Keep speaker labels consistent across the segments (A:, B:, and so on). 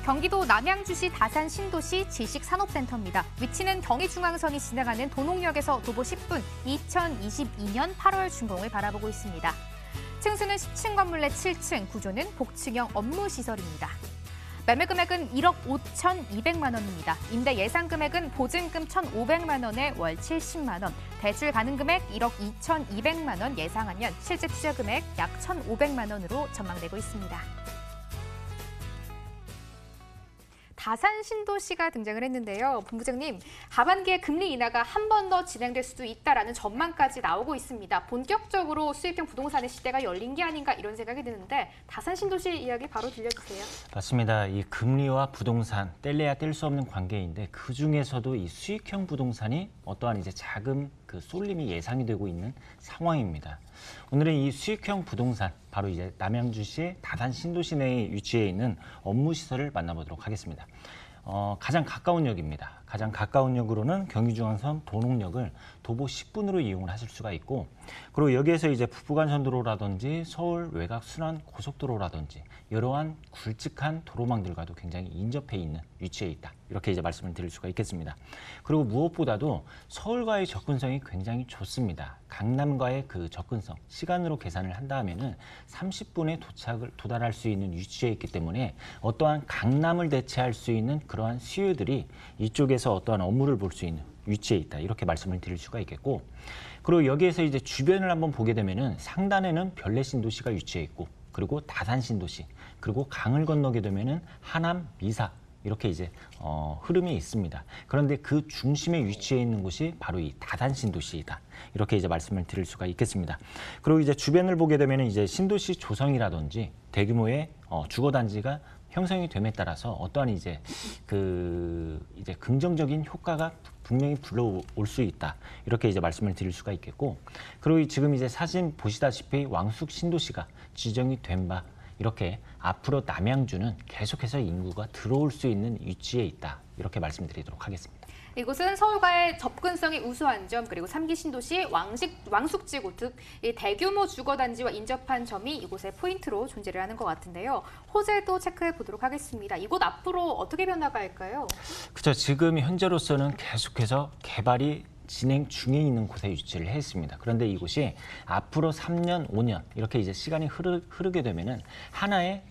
A: 경기도 남양주시 다산 신도시 지식산업센터입니다. 위치는 경의중앙선이 지나가는 도농역에서 도보 10분, 2022년 8월 준공을 바라보고 있습니다. 층수는 10층 건물 내 7층, 구조는 복층형 업무시설입니다. 매매 금액은 1억 5,200만 원입니다. 임대 예상 금액은 보증금 1,500만 원에 월 70만 원, 대출 가능 금액 1억 2,200만 원 예상하면 실제 투자 금액 약 1,500만 원으로 전망되고 있습니다. 다산 신도시가 등장을 했는데요. 본부장님, 하반기에 금리 인하가 한 번 더 진행될 수도 있다라는 전망까지 나오고 있습니다. 본격적으로 수익형 부동산의 시대가 열린 게 아닌가 이런 생각이 드는데 다산 신도시 이야기 바로 들려주세요.
B: 맞습니다. 이 금리와 부동산 뗄래야 뗄 수 없는 관계인데 그 중에서도 이 수익형 부동산이 어떠한 이제 자금 그 쏠림이 예상이 되고 있는 상황입니다. 오늘은 이 수익형 부동산 바로 이제 남양주시 다산 신도시 내에 위치해 있는 업무시설을 만나보도록 하겠습니다. 가장 가까운 역입니다. 가장 가까운 역으로는 경의중앙선 도농역을 도보 10분으로 이용을 하실 수가 있고, 그리고 여기에서 이제 부부간선도로라든지 서울 외곽 순환 고속도로라든지 이러한 굵직한 도로망들과도 굉장히 인접해 있는 위치에 있다. 이렇게 이제 말씀을 드릴 수가 있겠습니다. 그리고 무엇보다도 서울과의 접근성이 굉장히 좋습니다. 강남과의 그 접근성, 시간으로 계산을 한다면은 30분에 도달할 수 있는 위치에 있기 때문에 어떠한 강남을 대체할 수 있는 그러한 수요들이 이쪽에서 어떠한 업무를 볼 수 있는 위치에 있다. 이렇게 말씀을 드릴 수가 있겠고, 그리고 여기에서 이제 주변을 한번 보게 되면은 상단에는 별내신도시가 위치해 있고, 그리고 다산신도시, 그리고 강을 건너게 되면은 하남, 미사 이렇게 이제 흐름이 있습니다. 그런데 그 중심에 위치해 있는 곳이 바로 이 다산신도시이다. 이렇게 이제 말씀을 드릴 수가 있겠습니다. 그리고 이제 주변을 보게 되면은 이제 신도시 조성이라든지 대규모의 주거단지가 형성이 됨에 따라서 어떠한 이제 이제 긍정적인 효과가 분명히 불러올 수 있다. 이렇게 이제 말씀을 드릴 수가 있겠고, 그리고 지금 이제 사진 보시다시피 왕숙 신도시가 지정이 된 바 이렇게 앞으로 남양주는 계속해서 인구가 들어올 수 있는 위치에 있다. 이렇게 말씀드리도록 하겠습니다.
A: 이곳은 서울과의 접근성이 우수한 점, 그리고 3기 신도시 왕숙지구 등 대규모 주거단지와 인접한 점이 이곳의 포인트로 존재를 하는 것 같은데요. 호재도 체크해 보도록 하겠습니다. 이곳 앞으로 어떻게 변화갈까요?
B: 그렇죠. 지금 현재로서는 계속해서 개발이 진행 중에 있는 곳에 위치를 했습니다. 그런데 이곳이 앞으로 3년, 5년 이렇게 이제 시간이 흐르게 되면은 하나의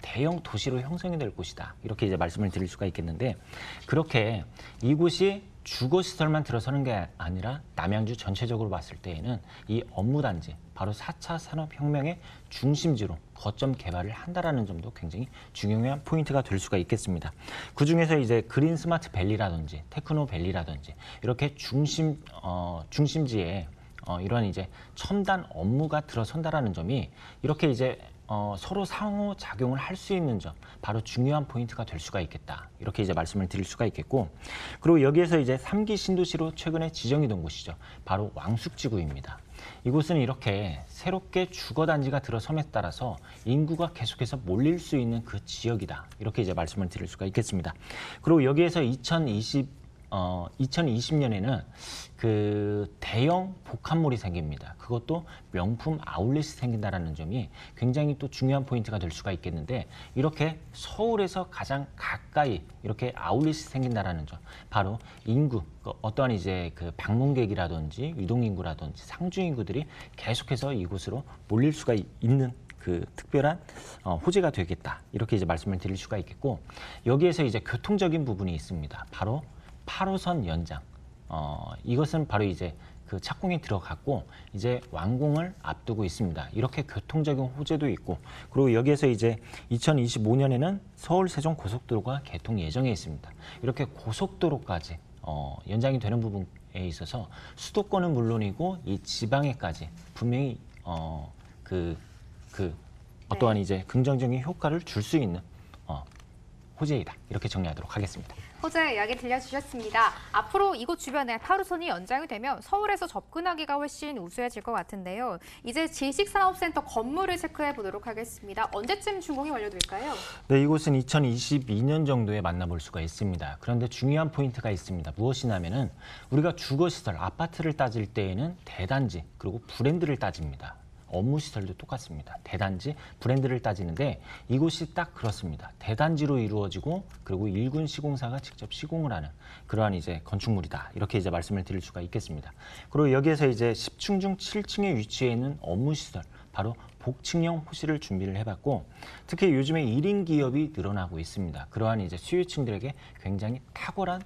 B: 대형 도시로 형성이 될 곳이다. 이렇게 이제 말씀을 드릴 수가 있겠는데, 그렇게 이곳이 주거시설만 들어서는 게 아니라 남양주 전체적으로 봤을 때에는 이 업무단지, 바로 4차 산업혁명의 중심지로 거점 개발을 한다라는 점도 굉장히 중요한 포인트가 될 수가 있겠습니다. 그중에서 이제 그린 스마트 밸리라든지 테크노 밸리라든지 이렇게 중심지에 이런 이제 첨단 업무가 들어선다라는 점이 이렇게 이제 서로 상호작용을 할 수 있는 점, 바로 중요한 포인트가 될 수가 있겠다. 이렇게 이제 말씀을 드릴 수가 있겠고, 그리고 여기에서 이제 3기 신도시로 최근에 지정이 된 곳이죠. 바로 왕숙지구입니다. 이곳은 이렇게 새롭게 주거단지가 들어섬에 따라서 인구가 계속해서 몰릴 수 있는 그 지역이다. 이렇게 이제 말씀을 드릴 수가 있겠습니다. 그리고 여기에서 2020년에는 그 대형 복합몰이 생깁니다. 그것도 명품 아울렛이 생긴다라는 점이 굉장히 또 중요한 포인트가 될 수가 있겠는데, 이렇게 서울에서 가장 가까이 이렇게 아울렛이 생긴다라는 점, 바로 인구, 어떠한 이제 그 방문객이라든지 유동인구라든지 상주인구들이 계속해서 이곳으로 몰릴 수가 있는 그 특별한 호재가 되겠다. 이렇게 이제 말씀을 드릴 수가 있겠고, 여기에서 이제 교통적인 부분이 있습니다. 바로 8호선 연장. 이것은 바로 이제 그 착공이 들어갔고 이제 완공을 앞두고 있습니다. 이렇게 교통적인 호재도 있고, 그리고 여기에서 이제 2025년에는 서울 세종 고속도로가 개통 예정에 있습니다. 이렇게 고속도로까지 연장이 되는 부분에 있어서 수도권은 물론이고 이 지방에까지 분명히 어떠한 이제 긍정적인 효과를 줄 수 있는 호재이다. 이렇게 정리하도록 하겠습니다.
A: 호재 이야기 들려주셨습니다. 앞으로 이곳 주변에 8호선이 연장이 되면 서울에서 접근하기가 훨씬 우수해질 것 같은데요. 이제 지식산업센터 건물을 체크해 보도록 하겠습니다. 언제쯤 준공이 완료될까요?
B: 네, 이곳은 2022년 정도에 만나볼 수가 있습니다. 그런데 중요한 포인트가 있습니다. 무엇이냐면은 우리가 주거시설, 아파트를 따질 때에는 대단지, 그리고 브랜드를 따집니다. 업무 시설도 똑같습니다. 대단지, 브랜드를 따지는데 이곳이 딱 그렇습니다. 대단지로 이루어지고 그리고 일군 시공사가 직접 시공을 하는 그러한 이제 건축물이다. 이렇게 이제 말씀을 드릴 수가 있겠습니다. 그리고 여기에서 이제 10층 중 7층에 위치해 있는 업무 시설, 바로 복층형 호실을 준비를 해봤고, 특히 요즘에 1인 기업이 늘어나고 있습니다. 그러한 이제 수요층들에게 굉장히 탁월한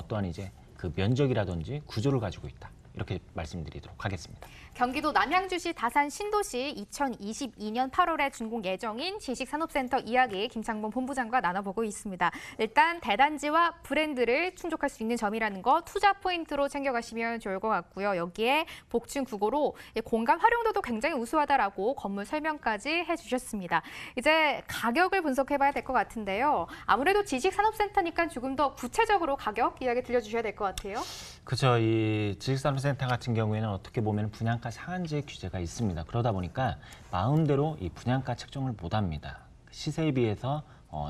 B: 또한 이제 그 면적이라든지 구조를 가지고 있다. 이렇게 말씀드리도록 하겠습니다.
A: 경기도 남양주시 다산 신도시 2022년 8월에 준공 예정인 지식산업센터 이야기 김창범 본부장과 나눠보고 있습니다. 일단 대단지와 브랜드를 충족할 수 있는 점이라는 거 투자 포인트로 챙겨가시면 좋을 것 같고요. 여기에 복층 구고로 공간 활용도도 굉장히 우수하다라고 건물 설명까지 해주셨습니다. 이제 가격을 분석해봐야 될 것 같은데요. 아무래도 지식산업센터니까 조금 더 구체적으로 가격 이야기 들려주셔야 될 것 같아요.
B: 그렇죠. 이 지식산업센터 같은 경우에는 어떻게 보면 분양가 상한제 규제가 있습니다. 그러다 보니까 마음대로 이 분양가 책정을 못합니다. 시세에 비해서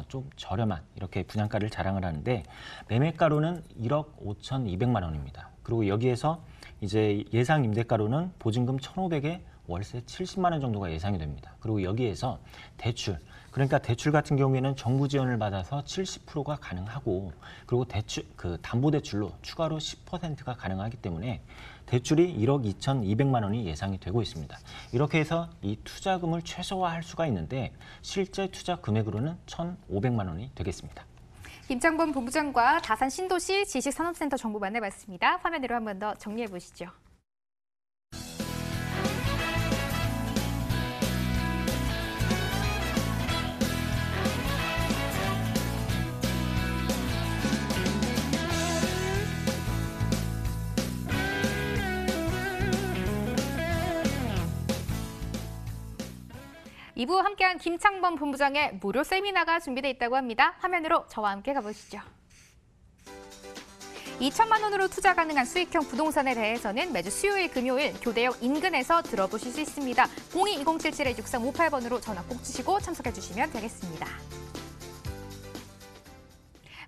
B: 좀 저렴한 이렇게 분양가를 자랑을 하는데 매매가로는 1억 5,200만 원입니다. 그리고 여기에서 이제 예상 임대가로는 보증금 1,500에 월세 70만 원 정도가 예상이 됩니다. 그리고 여기에서 대출, 그러니까 대출 같은 경우에는 정부 지원을 받아서 70%가 가능하고, 그리고 대출 담보대출로 추가로 10%가 가능하기 때문에 대출이 1억 2,200만 원이 예상이 되고 있습니다. 이렇게 해서 이 투자금을 최소화할 수가 있는데 실제 투자 금액으로는 1,500만 원이 되겠습니다.
A: 김창범 본부장과 다산 신도시 지식산업센터 정보 만나봤습니다. 화면으로 한 번 더 정리해 보시죠. 2부 함께한 김창범 본부장의 무료 세미나가 준비되어 있다고 합니다. 화면으로 저와 함께 가보시죠. 2천만 원으로 투자 가능한 수익형 부동산에 대해서는 매주 수요일, 금요일 교대역 인근에서 들어보실 수 있습니다. 02-2077-6358번으로 전화 꼭 주시고 참석해 주시면 되겠습니다.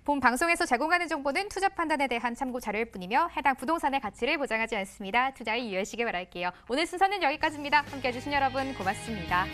A: 본 방송에서 제공하는 정보는 투자 판단에 대한 참고 자료일 뿐이며 해당 부동산의 가치를 보장하지 않습니다. 투자에 유의하시길 바랄게요. 오늘 순서는 여기까지입니다. 함께해 주신 여러분 고맙습니다.